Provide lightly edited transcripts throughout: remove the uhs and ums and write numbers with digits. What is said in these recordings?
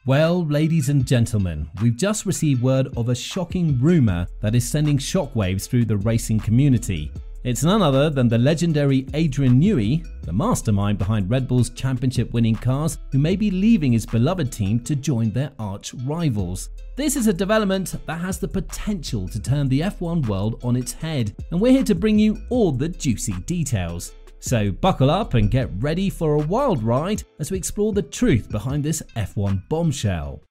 Well, ladies and gentlemen, we've just received word of a shocking rumour that is sending shockwaves through the racing community. It's none other than the legendary Adrian Newey, the mastermind behind Red Bull's championship-winning cars, who may be leaving his beloved team to join their arch rivals. This is a development that has the potential to turn the F1 world on its head, and we're here to bring you all the juicy details. So buckle up and get ready for a wild ride as we explore the truth behind this F1 bombshell.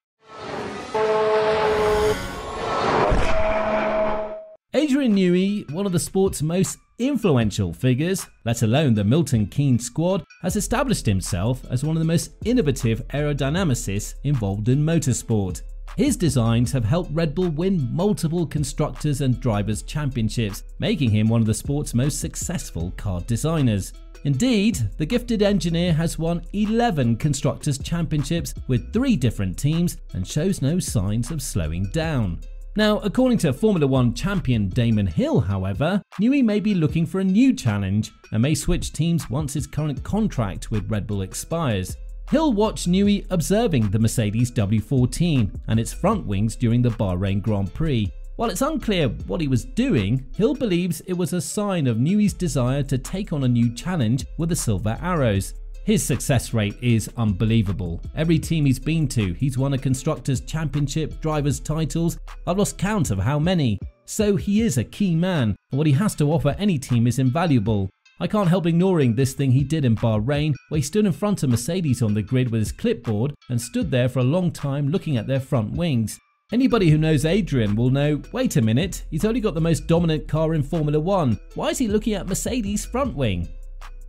Adrian Newey, one of the sport's most influential figures, let alone the Milton Keynes squad, has established himself as one of the most innovative aerodynamicists involved in motorsport. His designs have helped Red Bull win multiple constructors and drivers' championships, making him one of the sport's most successful car designers. Indeed, the gifted engineer has won 11 constructors' championships with 3 different teams and shows no signs of slowing down. Now, according to Formula 1 champion Damon Hill, however, Newey may be looking for a new challenge and may switch teams once his current contract with Red Bull expires. Hill watched Newey observing the Mercedes W14 and its front wings during the Bahrain Grand Prix. While it's unclear what he was doing, Hill believes it was a sign of Newey's desire to take on a new challenge with the Silver Arrows. His success rate is unbelievable. Every team he's been to, he's won a Constructors' Championship, Drivers' titles. I've lost count of how many. So he is a key man, and what he has to offer any team is invaluable. I can't help ignoring this thing he did in Bahrain, where he stood in front of Mercedes on the grid with his clipboard and stood there for a long time looking at their front wings. Anybody who knows Adrian will know, wait a minute, he's only got the most dominant car in Formula 1. Why is he looking at Mercedes' front wing?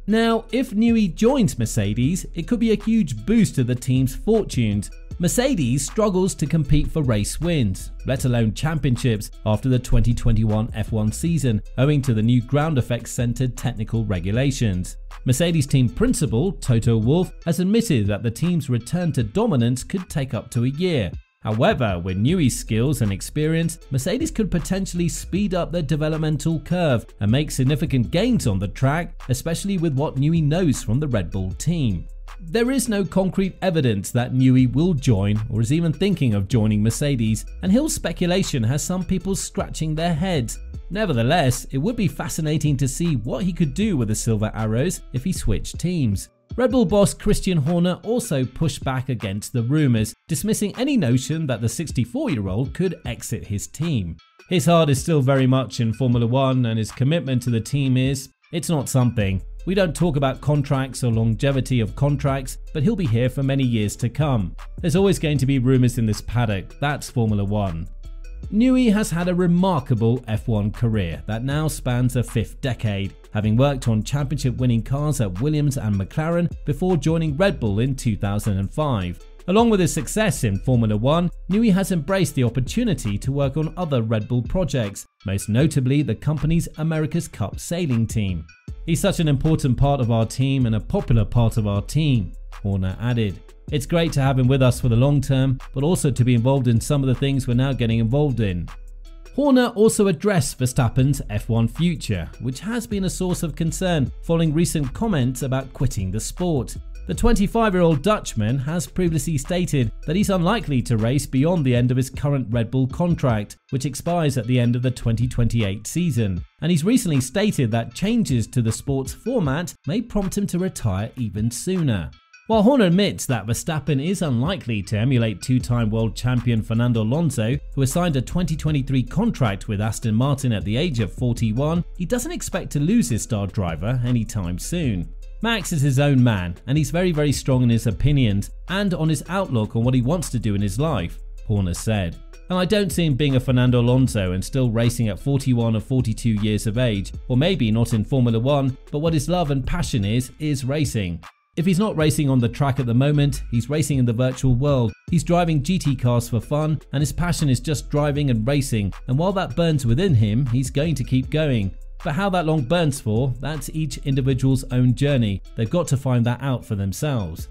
Now, if Newey joins Mercedes, it could be a huge boost to the team's fortunes. Mercedes struggles to compete for race wins, let alone championships, after the 2021 F1 season, owing to the new ground effects-centered technical regulations. Mercedes team principal Toto Wolff has admitted that the team's return to dominance could take up to a year. However, with Newey's skills and experience, Mercedes could potentially speed up their developmental curve and make significant gains on the track, especially with what Newey knows from the Red Bull team. There is no concrete evidence that Newey will join or is even thinking of joining Mercedes, and Hill's speculation has some people scratching their heads. Nevertheless, it would be fascinating to see what he could do with the Silver Arrows if he switched teams. Red Bull boss Christian Horner also pushed back against the rumours, dismissing any notion that the 64-year-old could exit his team. His heart is still very much in Formula 1, and his commitment to the team it's not something. We don't talk about contracts or longevity of contracts, but he'll be here for many years to come. There's always going to be rumours in this paddock, that's Formula 1. Newey has had a remarkable F1 career that now spans a 5th decade, having worked on championship-winning cars at Williams and McLaren before joining Red Bull in 2005. Along with his success in Formula 1, Newey has embraced the opportunity to work on other Red Bull projects, most notably the company's America's Cup sailing team. "He's such an important part of our team and a popular part of our team," Horner added. "It's great to have him with us for the long term, but also to be involved in some of the things we're now getting involved in." Horner also addressed Verstappen's F1 future, which has been a source of concern following recent comments about quitting the sport. The 25-year-old Dutchman has previously stated that he's unlikely to race beyond the end of his current Red Bull contract, which expires at the end of the 2028 season, and he's recently stated that changes to the sport's format may prompt him to retire even sooner. While Horner admits that Verstappen is unlikely to emulate 2-time world champion Fernando Alonso, who has signed a 2023 contract with Aston Martin at the age of 41, he doesn't expect to lose his star driver anytime soon. Max is his own man, and he's very strong in his opinions and on his outlook on what he wants to do in his life, Horner said. "And I don't see him being a Fernando Alonso and still racing at 41 or 42 years of age, or maybe not in Formula 1, but what his love and passion is racing. If he's not racing on the track at the moment, he's racing in the virtual world. He's driving GT cars for fun, and his passion is just driving and racing, and while that burns within him, he's going to keep going. But how that long burns for, that's each individual's own journey. They've got to find that out for themselves."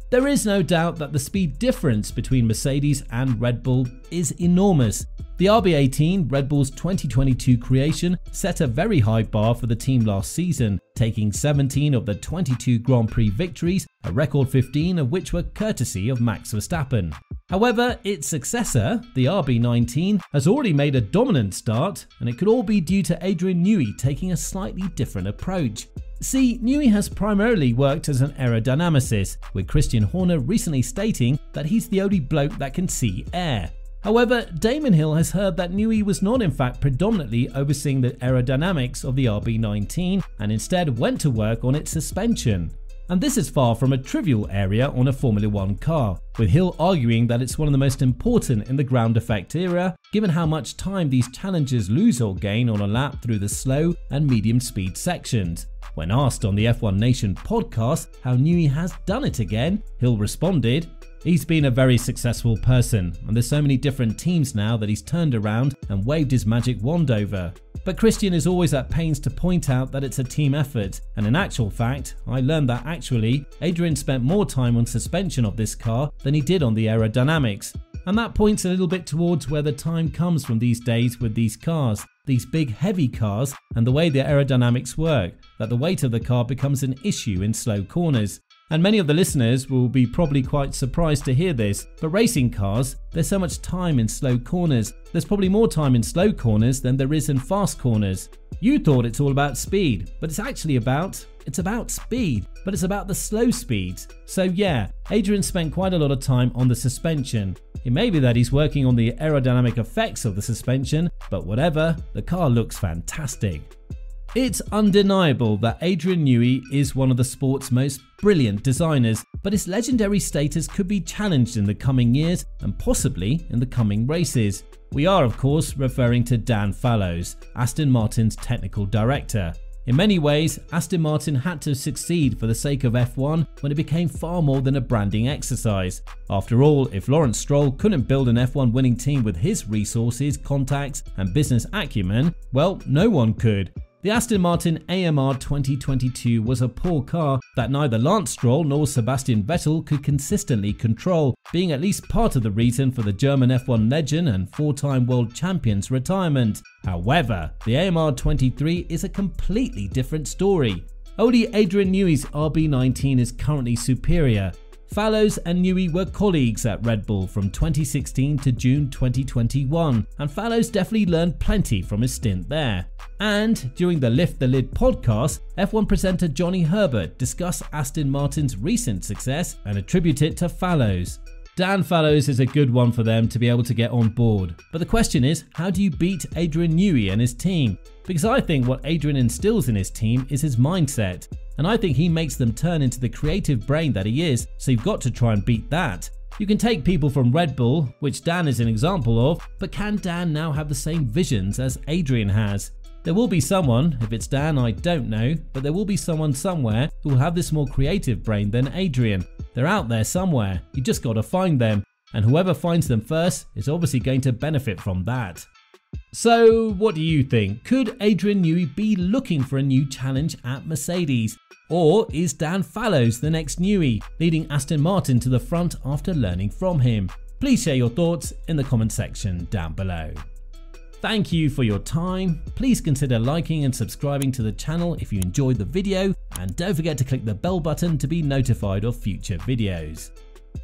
There is no doubt that the speed difference between Mercedes and Red Bull is enormous. The RB18, Red Bull's 2022 creation, set a very high bar for the team last season, taking 17 of the 22 Grand Prix victories, a record 15 of which were courtesy of Max Verstappen. However, its successor, the RB19, has already made a dominant start, and it could all be due to Adrian Newey taking a slightly different approach. See, Newey has primarily worked as an aerodynamicist, with Christian Horner recently stating that he's the only bloke that can see air. However, Damon Hill has heard that Newey was not in fact predominantly overseeing the aerodynamics of the RB19 and instead went to work on its suspension. And this is far from a trivial area on a Formula 1 car, with Hill arguing that it's one of the most important in the ground effect era, given how much time these challengers lose or gain on a lap through the slow and medium speed sections. When asked on the F1 Nation podcast how Newey has done it again, Hill responded, "He's been a very successful person, and there's so many different teams now that he's turned around and waved his magic wand over. But Christian is always at pains to point out that it's a team effort, and in actual fact, I learned that actually Adrian spent more time on suspension of this car than he did on the aerodynamics. And that points a little bit towards where the time comes from these days with these cars, these big heavy cars, and the way the aerodynamics work, that the weight of the car becomes an issue in slow corners. And many of the listeners will be probably quite surprised to hear this, but racing cars, there's so much time in slow corners. There's probably more time in slow corners than there is in fast corners. You thought it's all about speed, but it's actually about speed, but it's about the slow speeds. So yeah, Adrian spent quite a lot of time on the suspension. It may be that he's working on the aerodynamic effects of the suspension, but whatever, the car looks fantastic. It's undeniable that Adrian Newey is one of the sport's most brilliant designers, but his legendary status could be challenged in the coming years and possibly in the coming races. We are, of course, referring to Dan Fallows, Aston Martin's technical director. In many ways, Aston Martin had to succeed for the sake of F1 when it became far more than a branding exercise. After all, if Lawrence Stroll couldn't build an F1 winning team with his resources, contacts and business acumen, well, no one could. The Aston Martin AMR 2022 was a poor car that neither Lance Stroll nor Sebastian Vettel could consistently control, being at least part of the reason for the German F1 legend and four-time world champion's retirement. However, the AMR 23 is a completely different story. Only Adrian Newey's RB19 is currently superior. Fallows and Newey were colleagues at Red Bull from 2016 to June 2021, and Fallows definitely learned plenty from his stint there. And during the Lift the Lid podcast, F1 presenter Johnny Herbert discussed Aston Martin's recent success and attributed it to Fallows. Dan Fallows is a good one for them to be able to get on board, but the question is, how do you beat Adrian Newey and his team? Because I think what Adrian instills in his team is his mindset, and I think he makes them turn into the creative brain that he is, so you've got to try and beat that. You can take people from Red Bull, which Dan is an example of, but can Dan now have the same visions as Adrian has? There will be someone, if it's Dan I don't know, but there will be someone somewhere who will have this more creative brain than Adrian. They're out there somewhere, you just got to find them, and whoever finds them first is obviously going to benefit from that. So what do you think? Could Adrian Newey be looking for a new challenge at Mercedes? Or is Dan Fallows the next Newey, leading Aston Martin to the front after learning from him? Please share your thoughts in the comment section down below. Thank you for your time. Please consider liking and subscribing to the channel if you enjoyed the video, and don't forget to click the bell button to be notified of future videos.